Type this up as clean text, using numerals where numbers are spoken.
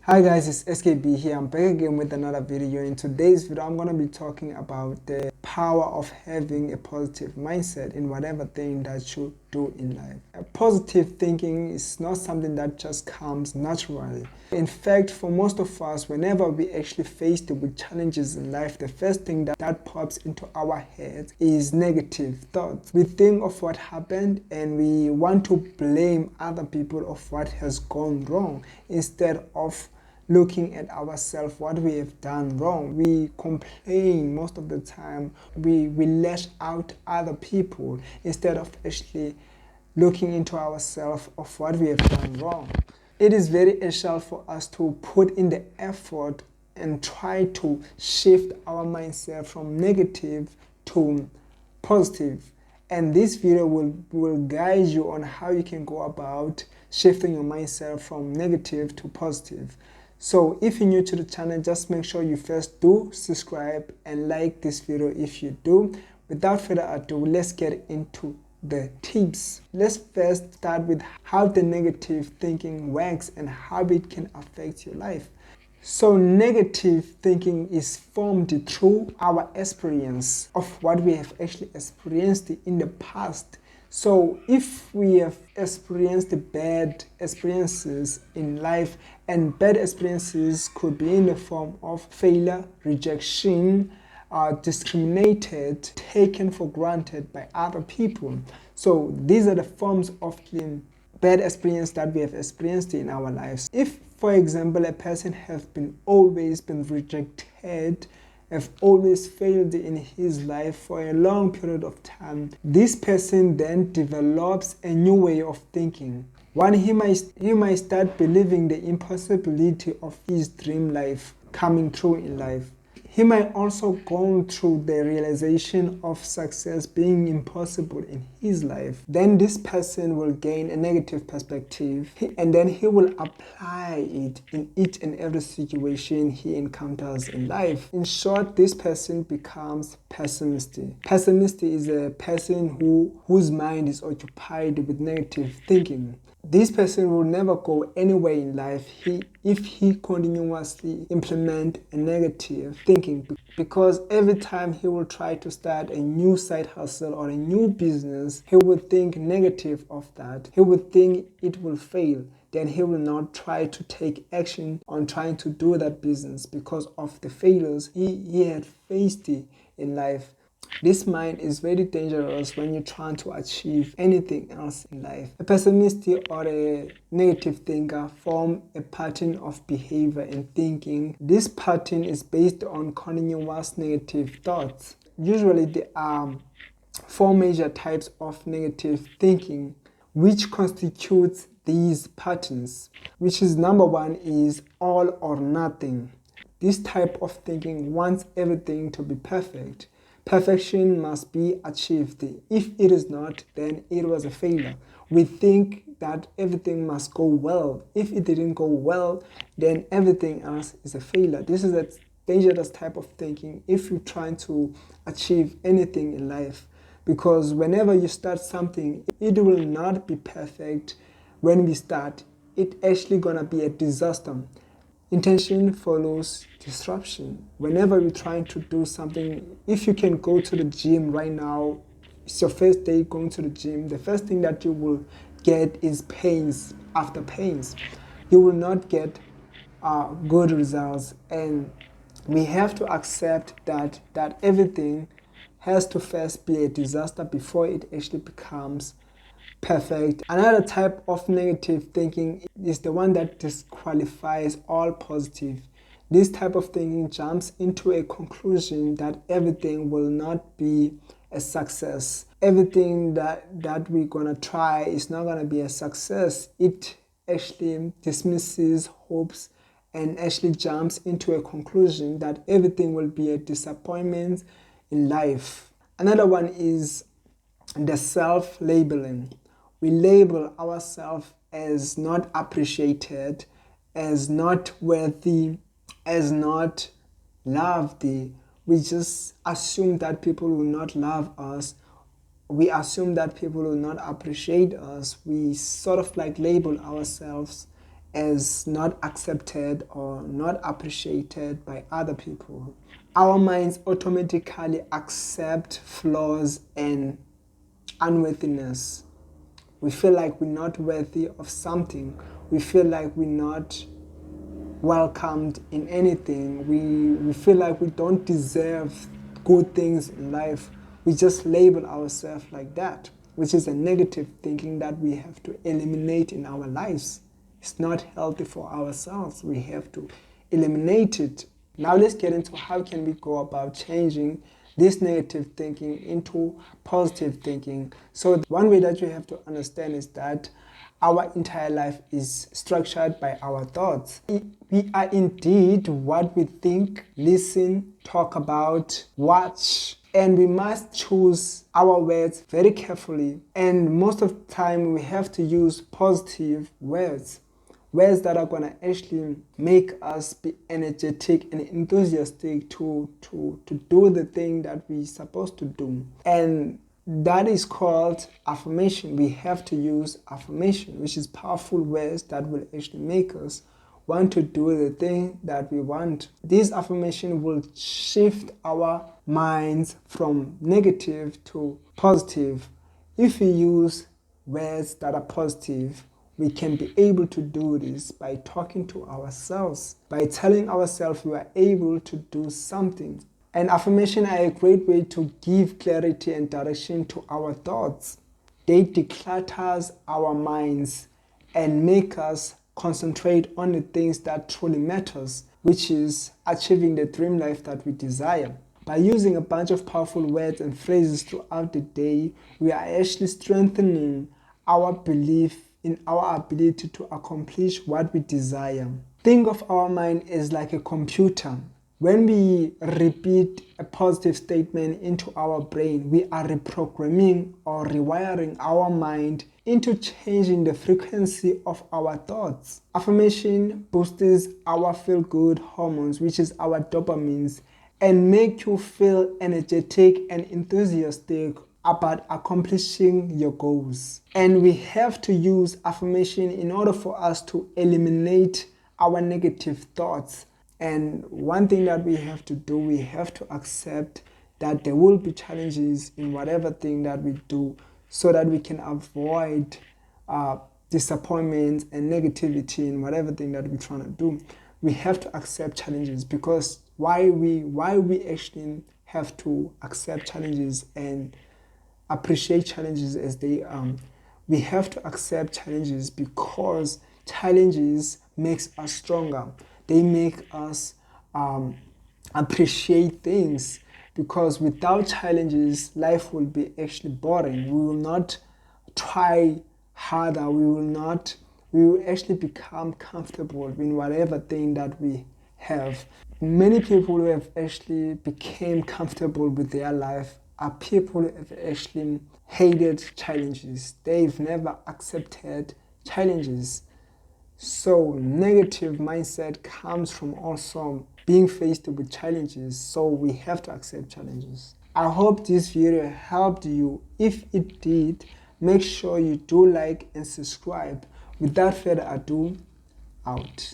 Hi guys, it's SKB here. I'm back again with another video. In today's video, I'm going to be talking about the power of having a positive mindset in whatever thing that you do in life. Positive thinking is not something that just comes naturally. In fact, for most of us, whenever we actually faced with challenges in life, the first thing that pops into our heads is negative thoughts. We think of what happened and we want to blame other people of what has gone wrong instead of looking at ourselves, what we have done wrong. We complain most of the time. We lash out other people instead of actually looking into ourselves of what we have done wrong. It is very essential for us to put in the effort and try to shift our mindset from negative to positive. And this video will guide you on how you can go about shifting your mindset from negative to positive. So if you're new to the channel, just make sure you first do subscribe and like this video if you do. Without further ado, let's get into the tips. Let's first start with how the negative thinking works and how it can affect your life. So negative thinking is formed through our experience of what we have actually experienced in the past. So if we have experienced bad experiences in life, and bad experiences could be in the form of failure, rejection, discriminated, taken for granted by other people. So these are the forms of bad experience that we have experienced in our lives. If, for example, a person has always been rejected, have always failed in his life for a long period of time, this person then develops a new way of thinking. One, he might start believing the impossibility of his dream life coming true in life. He might also go through the realization of success being impossible in his life. Then this person will gain a negative perspective and then he will apply it in each and every situation he encounters in life. In short, this person becomes pessimistic. Pessimistic is a person whose mind is occupied with negative thinking. This person will never go anywhere in life if he continuously implement a negative thinking, because every time he will try to start a new side hustle or a new business, he will think negative of that. He will think it will fail. Then he will not try to take action on trying to do that business because of the failures he had faced in life. This mind is very dangerous when you're trying to achieve anything else in life. A pessimistic or a negative thinker form a pattern of behavior and thinking. This pattern is based on continuous negative thoughts. Usually there are four major types of negative thinking which constitutes these patterns, which is number one is all or nothing. This type of thinking wants everything to be perfect. Perfection must be achieved. If it is not, then it was a failure. We think that everything must go well. If it didn't go well, then everything else is a failure. This is a dangerous type of thinking if you're trying to achieve anything in life. Because whenever you start something, it will not be perfect when we start. It's actually gonna be a disaster. Intention follows disruption. Whenever you're trying to do something, if you can go to the gym right now, it's your first day going to the gym, the first thing that you will get is pains after pains. You will not get good results, and we have to accept that everything has to first be a disaster before it actually becomes perfect. Another type of negative thinking is the one that disqualifies all positive. This type of thinking jumps into a conclusion that everything will not be a success. Everything that we're gonna try is not gonna be a success. It actually dismisses hopes and actually jumps into a conclusion that everything will be a disappointment in life. Another one is the self-labeling. We label ourselves as not appreciated, as not worthy, as not loved. We just assume that people will not love us. We assume that people will not appreciate us. We sort of like label ourselves as not accepted or not appreciated by other people. Our minds automatically accept flaws and unworthiness. We feel like we're not worthy of something. We feel like we're not welcomed in anything. We feel like we don't deserve good things in life. We just label ourselves like that, which is a negative thinking that we have to eliminate in our lives. It's not healthy for ourselves. We have to eliminate it. Now let's get into how can we go about changing this negative thinking into positive thinking. So one way that you have to understand is that our entire life is structured by our thoughts. We are indeed what we think, listen, talk about, watch, and we must choose our words very carefully. And most of the time we have to use positive words. Words that are going to actually make us be energetic and enthusiastic to do the thing that we're supposed to do. And that is called affirmation. We have to use affirmation, which is powerful words that will actually make us want to do the thing that we want. This affirmation will shift our minds from negative to positive. If we use words that are positive, we can be able to do this by talking to ourselves, by telling ourselves we are able to do something. And affirmation are a great way to give clarity and direction to our thoughts. They declutter our minds and make us concentrate on the things that truly matters, which is achieving the dream life that we desire. By using a bunch of powerful words and phrases throughout the day, we are actually strengthening our belief in our ability to accomplish what we desire. Think of our mind as like a computer. When we repeat a positive statement into our brain, we are reprogramming or rewiring our mind into changing the frequency of our thoughts. Affirmation boosts our feel-good hormones, which is our dopamines, and make you feel energetic and enthusiastic about accomplishing your goals. And we have to use affirmation in order for us to eliminate our negative thoughts. And one thing that we have to do, we have to accept that there will be challenges in whatever thing that we do so that we can avoid disappointment and negativity in whatever thing that we're trying to do. We have to accept challenges, because why we actually have to accept challenges and appreciate challenges as they are. We have to accept challenges because challenges makes us stronger. They make us appreciate things, because without challenges, life will be actually boring. We will not try harder. We will actually become comfortable in whatever thing that we have. Many people who have actually became comfortable with their life are people who have actually hated challenges. They've never accepted challenges. So negative mindset comes from also being faced with challenges. So we have to accept challenges. I hope this video helped you. If it did, make sure you do like and subscribe. Without further ado, out.